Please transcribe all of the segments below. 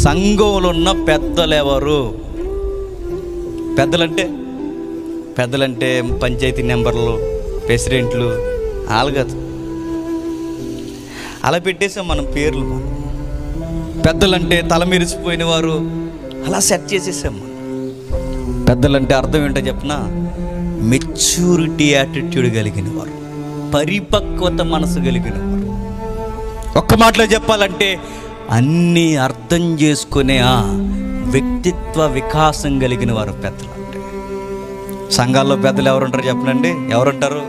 సంఘంలో ఉన్న పెద్దలు ఎవరు? పెద్దలంటే పంచాయతీ మెంబర్లు, ప్రెసిడెంట్లు, ఆల్గదు. అలా పెట్టేసాం మనం పేర్లు. పెద్దలంటే తల మెరిసిపోయిన వారు, అలా సెట్ చేసేసాం మనం. పెద్దలంటే అర్థం ఏంటో చెప్పిన, మెచ్యూరిటీ యాటిట్యూడ్ కలిగిన వారు, పరిపక్వత మనసు కలిగిన వారు. ఒక్క మాటలో చెప్పాలంటే అన్నీ అర్థం చేసుకునే ఆ వ్యక్తిత్వ వికాసం కలిగిన వారు పెద్దలు అంటే. సంఘాల్లో పెద్దలు ఎవరుంటారు చెప్పనండి? ఎవరుంటారు?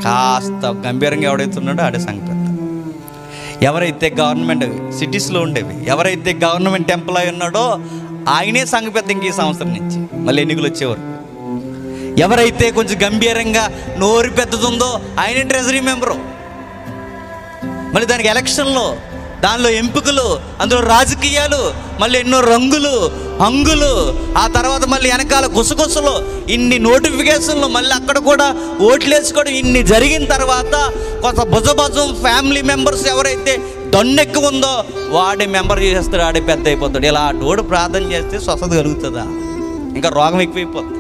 కాస్త గంభీరంగా ఎవడైతే ఉన్నాడో ఆడే సంఘ పెద్ద. ఎవరైతే గవర్నమెంట్ సిటీస్లో ఉండేవి, ఎవరైతే గవర్నమెంట్ ఎంప్లాయీ ఉన్నాడో ఆయనే సంఘ పెద్ద. ఇంక ఈ సంవత్సరం నుంచి మళ్ళీ ఎన్నికలు వచ్చేవారు. ఎవరైతే కొంచెం గంభీరంగా నోరు పెద్దదుందో ఆయనే ట్రెజరీ మెంబరు. మళ్ళీ దానికి ఎలక్షన్లో, దానిలో ఎంపికలు, అందులో రాజకీయాలు, మళ్ళీ ఎన్నో రంగులు హంగులు, ఆ తర్వాత మళ్ళీ వెనకాల గుసగుసలు, ఇన్ని నోటిఫికేషన్లు, మళ్ళీ అక్కడ కూడా ఓట్లు వేసుకోవడం, ఇన్ని జరిగిన తర్వాత కొంత భుజభుజం ఫ్యామిలీ మెంబర్స్ ఎవరైతే దొన్నెక్కు ఉందో వాడే మెంబర్ చేస్తాడు, ఆడే పెద్ద అయిపోతాడు. ఇలా డోడు ప్రార్థన చేస్తే స్వస్థత కలుగుతుందా? ఇంకా రోగం ఎక్కువైపోతుంది.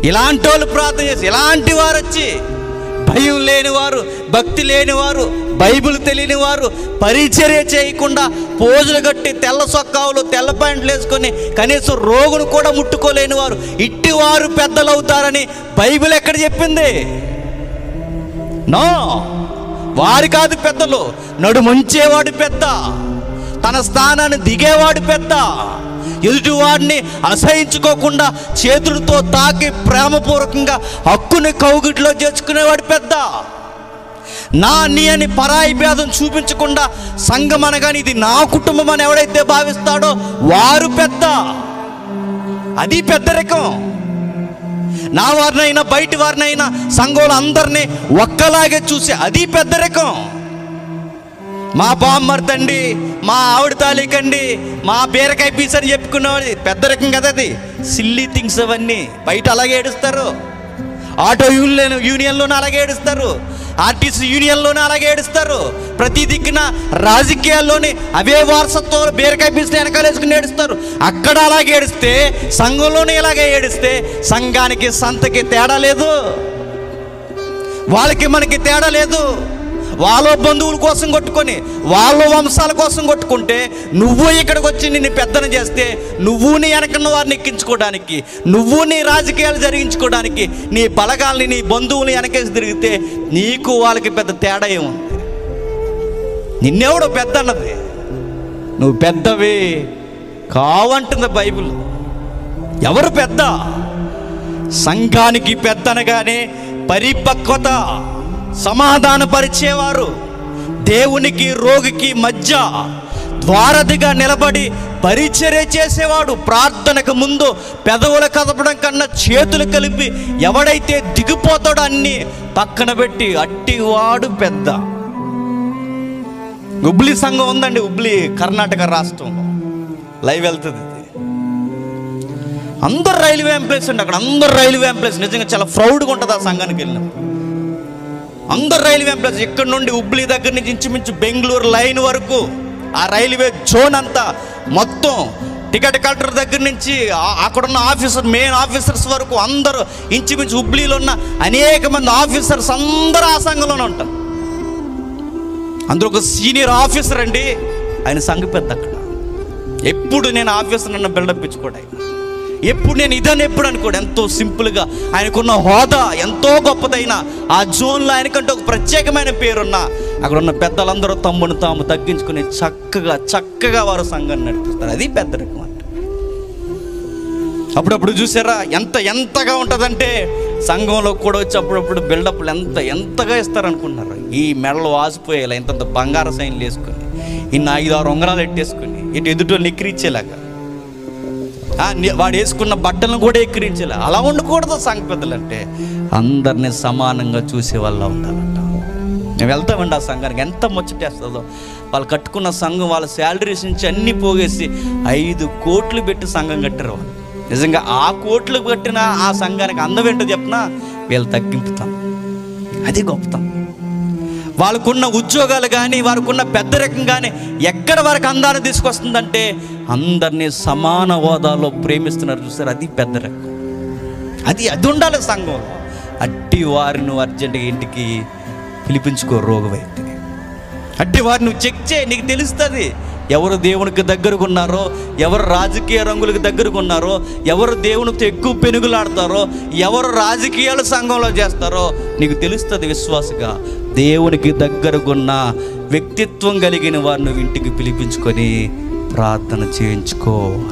ఇలాంటి వాళ్ళు ప్రార్థన చేసి, ఇలాంటి వారు వచ్చి భయం లేనివారు, భక్తి లేనివారు, బైబిల్ తెలియని వారు, పరిచర్య చేయకుండా పోజులు కట్టి తెల్ల సొక్కావులు తెల్ల ప్యాంట్లు వేసుకొని కనీసం రోగును కూడా ముట్టుకోలేని వారు, ఇట్టివారు పెద్దలు అవుతారని బైబిల్ ఎక్కడ చెప్పింది? నో, వారి కాదు పెద్దలు. నడుముంచేవాడు పెద్ద, తన స్థానాన్ని దిగేవాడు పెద్ద, ఎదుటివాడిని అసహించుకోకుండా చేతులతో తాకి ప్రేమపూర్వకంగా హక్కుని కౌగిట్లో చేర్చుకునేవాడు పెద్ద. నీ అని పరాయి భేదం చూపించకుండా సంఘం అనగానే ఇది నా కుటుంబం అని ఎవడైతే భావిస్తాడో వారు పెద్ద. అది పెద్దరికం. నా వారినైనా బయటి వారినైనా సంఘంలో అందరినీ ఒక్కలాగే చూసి అది పెద్దరికం. మా బామ్మర్దండి, మా ఆవిడ తాలికండి, మా బీరకాయ పీస్ అని చెప్పుకునేవాడి పెద్దరికం కదా. అది సిల్లీ థింగ్స్ అవన్నీ. బయట అలాగే ఏడుస్తారు, ఆటో యూనియన్లోనే అలాగే ఏడుస్తారు, ఆర్టీసీ యూనియన్లోనే అలాగే ఏడుస్తారు, ప్రతి దిక్కున రాజకీయాల్లోనే అవే వారసత్వం బీరకాయ పీసులు వెనకాలేసుకుని ఏడుస్తారు. అక్కడ అలాగే ఏడిస్తే సంఘంలోనే ఇలాగే ఏడిస్తే సంఘానికి సంతకి తేడా లేదు, వాళ్ళకి మనకి తేడా లేదు. వాళ్ళ బంధువుల కోసం కొట్టుకొని, వాళ్ళ వంశాల కోసం కొట్టుకుంటే నువ్వు ఇక్కడికి వచ్చి నిన్ను పెద్దన చేస్తే నువ్వు నీ వెనకన్న వారిని ఎక్కించుకోవడానికి, నువ్వు నీ రాజకీయాలు జరిగించుకోవడానికి నీ బలగాల్ని నీ బంధువుని వెనకేసి తిరిగితే నీకు వాళ్ళకి పెద్ద తేడా ఏముంది? నిన్నెవడో పెద్ద అన్నది? నువ్వు పెద్దవి కావంటుంది బైబిల్. ఎవరు పెద్ద? సంఘానికి పెద్ద అనగానే పరిపక్వత, సమాధానపరిచేవారు, దేవునికి రోగికి మధ్య ద్వారధిగా నిలబడి పరిచర్య చేసేవాడు. ప్రార్థనకు ముందు పెదవులు కదపడం కన్నా చేతులు కలిపి ఎవడైతే దిగిపోతాడో అన్ని పక్కన పెట్టి అట్టివాడు పెద్ద. హుబ్లీ సంఘం ఉందండి, హుబ్లీ కర్ణాటక రాష్ట్రంలో లైవ్ వెళ్తుంది. అందరు రైల్వే ఎంప్లాయీస్ అండి అక్కడ, అందరు రైల్వే ఎంప్లాయీస్. నిజంగా చాలా ప్రౌడ్గా ఉంటుంది ఆ సంఘానికి వెళ్ళినప్పుడు. అందరు రైల్వే ఎంప్లాయీస్, ఇక్కడ నుండి హుబ్లీ దగ్గర నుంచి ఇంచుమించు బెంగళూరు లైన్ వరకు ఆ రైల్వే జోన్ అంతా మొత్తం, టికెట్ కలెక్టర్ దగ్గర నుంచి అక్కడున్న ఆఫీసర్, మెయిన్ ఆఫీసర్స్ వరకు అందరూ ఇంచుమించు హుబ్లీలో ఉన్న అనేక మంది ఆఫీసర్స్ అందరూ ఆ సంఘంలోనే ఉంటారు. అందులో ఒక సీనియర్ ఆఫీసర్ అండి, ఆయన సంఘ పెద్ద. అక్కడ ఎప్పుడు నేను ఆఫీసర్ నన్ను బిల్డప్ ఇచ్చుకోవడం, ఎప్పుడు నేను ఇదని ఎప్పుడు అనుకోడు. ఎంతో సింపుల్గా ఆయనకున్న హోదా ఎంతో గొప్పదైన ఆ జోన్లో ఆయనకంటే ఒక ప్రత్యేకమైన పేరున్న అక్కడ ఉన్న పెద్దలందరూ తమ్మును తాము తగ్గించుకుని చక్కగా వారు సంఘాన్ని నడిపిస్తారు. అది పెద్దరికం అంటే. అప్పుడప్పుడు చూసారా ఎంతగా ఉంటుందంటే సంఘంలో కూడా వచ్చి అప్పుడప్పుడు బిల్డప్లు ఎంతగా ఇస్తారనుకుంటున్నారు. ఈ మెడలు వాసిపోయేలా ఇంత బంగార సైన్లు వేసుకుని, ఇన్ని 5-6 ఉంగరాలు ఎట్టేసుకుని, ఇటు ఎదుటోళ్ళు ఎక్కిరించేలాగా, వాడు వేసుకున్న బట్టలను కూడా ఎక్కిరించేలా. అలా ఉండకూడదు. సంఘ పెద్దలు అంటే అందరినీ సమానంగా చూసే వాళ్ళ ఉండాలంట. మేము వెళ్తామండి ఆ సంఘానికి, ఎంత ముచ్చటేస్తుందో. వాళ్ళు కట్టుకున్న సంఘం వాళ్ళ శాలరీస్ నుంచి అన్నీ పోగేసి 5 కోట్లు పెట్టి సంఘం కట్టారు వాళ్ళు. నిజంగా ఆ కోట్లు కట్టిన ఆ సంఘానికి అందం ఏంటో చెప్పినా వీళ్ళు తగ్గింపుతాం. అది గొప్పతనం. వాళ్ళకున్న ఉద్యోగాలు కానీ, వారికున్న పెద్దరికం కానీ ఎక్కడ వారికి అందాన్ని తీసుకొస్తుందంటే అందరినీ సమాన హోదాలో ప్రేమిస్తున్నారు. చూస్తారు, అది పెద్దరికం. అది ఉండాలి సంఘంలో. అట్టి వారిని అర్జెంటుగా ఇంటికి పిలిపించుకో. రోగమైతే అట్టి వారిని నువ్వు చెక్ చేయి, నీకు తెలుస్తుంది ఎవరు దేవునికి దగ్గరకు ఉన్నారో, ఎవరు రాజకీయ రంగులకు దగ్గరకు ఉన్నారో, ఎవరు దేవునితో ఎక్కువ పెనుగులాడతారో, ఎవరు రాజకీయాలు సంఘంలో చేస్తారో నీకు తెలుస్తుంది. విశ్వాసగా దేవునికి దగ్గరకున్న వ్యక్తిత్వం కలిగిన వారిని ఇంటికి పిలిపించుకొని ప్రార్థన చేయించుకో.